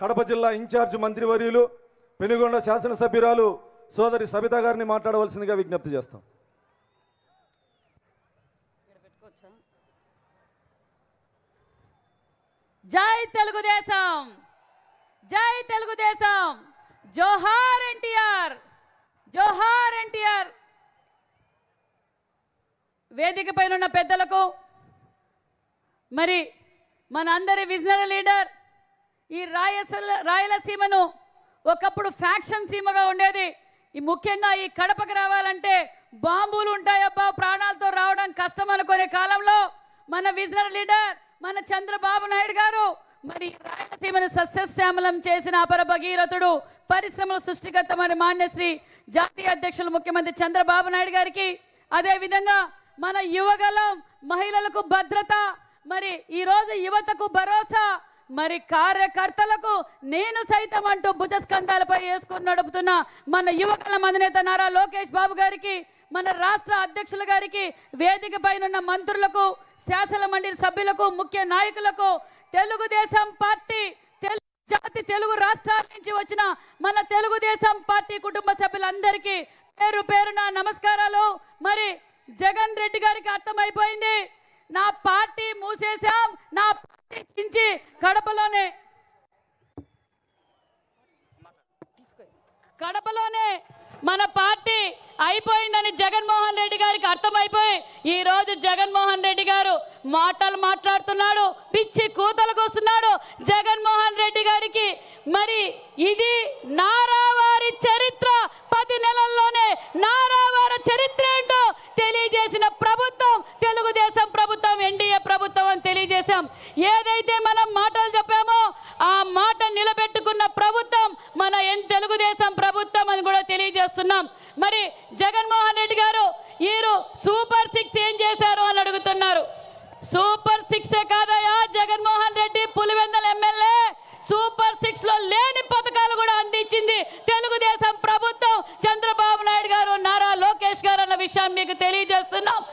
కడప జిల్లా ఇన్ఛార్జ్ మంత్రివర్యులు పెనుగొండ శాసనసభ్యురాలు సోదరి సబిత గారిని మాట్లాడవలసిందిగా విజ్ఞప్తి చేస్తాం. జై తెలుగుదేశం, జై తెలుగుదేశం, జోహార్ ఎన్టీఆర్, జోహార్ ఎన్టీఆర్. వేదిక పైన ఉన్న పెద్దలకు, మరి మన అందరి విజనరీ లీడర్, ఈ రాయలసీమను ఒకప్పుడు ఫ్యాక్షన్ సీమగా ఉండేది. ఈ ముఖ్యంగా ఈ కడపకు రావాలంటే బాంబులు ఉంటాయబ్బా, ప్రాణాలతో రావడం కష్టం అనుకునే కాలంలో మన విజనరీ లీడర్ మన చంద్రబాబు నాయుడు గారు మరి రాయలసీమను సస్యశ్యామలం చేసిన అపర భగీరథుడు, పరిశ్రమల సృష్టికర్త మరి మాన్యశ్రీ జాతీయ అధ్యక్షులు ముఖ్యమంత్రి చంద్రబాబు నాయుడు గారికి, అదేవిధంగా మన యువగలం మహిళలకు భద్రత, మరి ఈరోజు యువతకు భరోసా, మరి కార్యకర్తలకు నేను సైతం అంటూ భుజస్కంధాలపై వేసుకుని నడుపుతున్న మన యువగలం అధినేత నారా లోకేష్ బాబు గారికి, మన రాష్ట్ర అధ్యక్షుల గారికి, వేదిక పైన మంత్రులకు, శాసన మండలి సభ్యులకు, ముఖ్య నాయకులకు, తెలుగుదేశం పార్టీ జాతి తెలుగు రాష్ట్రాల నుంచి వచ్చిన మన తెలుగుదేశం పార్టీ కుటుంబ సభ్యులందరికీ పేరు పేరున నమస్కారాలు. మరి జగన్ రెడ్డి గారికి అర్థమైపోయింది, నా పార్టీ మూసేశాం, నా పార్టీ నుంచి కడపలోనే మన పార్టీ అయిపోయిందని జగన్మోహన్ రెడ్డి గారికి అర్థమైపోయి ఈరోజు జగన్మోహన్ రెడ్డి గారు మాటలు మాట్లాడుతున్నాడు, పిచ్చి కూతలకు వస్తున్నాడు. జగన్మోహన్ రెడ్డి గారికి మరి ఇది నారావారి చరిత్ర, 10 నెలల్లోనే నారావారి చరిత్ర ఏంటో తెలియజేసిన ప్రభుత్వం తెలుగుదేశం ప్రభుత్వం, ఎన్డీఏ ప్రభుత్వం అని తెలియజేశాం. ఏదైతే మనం మాటలు చెప్పామో ఆ మాట నిలబెట్టుకున్న ప్రభుత్వం మన తెలుగుదేశం ప్రభుత్వం అని కూడా తెలియజేస్తున్నాం. మరి జగన్మోహన్ రెడ్డి గారు ఈరు సూపర్ 6 ఏం చేశారు అని అడుగుతున్నారు. సూపర్ 6 కాదయా జగన్మోహన్ రెడ్డి, పులివెందుల ఎమ్మెల్యే సూపర్ 6 లో లేని పథకాలు కూడా అందించింది తెలుగుదేశం ప్రభుత్వం, చంద్రబాబు నాయుడు గారు, నారా లోకేష్ గారు అన్న విషయం మీకు తెలియజేస్తారు.